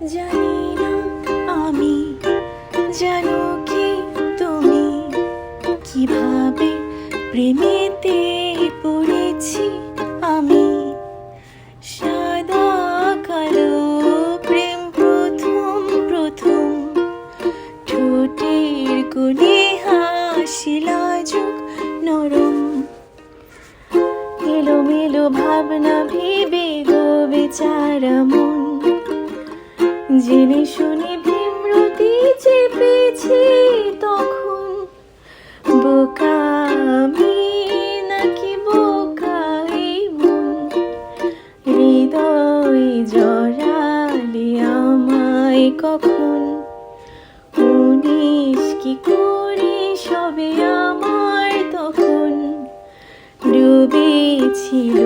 জানি না আমি, জানো কি তুমি, কিভাবে প্রেমেতে পড়েছি আমি। সাদা কালো প্রেম প্রথম প্রথম, ঠোঁটের কোণে হাসি লাজুক নরম। এলোমেলো ভাবনা ভেবে গো বেচারা মন, জেনে শুনে বিমরতি চেপেছি তখন। বোকা আমি নাকি বোকা এই মন, হৃদয় জড়ালে আমায় কখন। উনিশ কি করে সবে আমার তখন, ডুবেছিল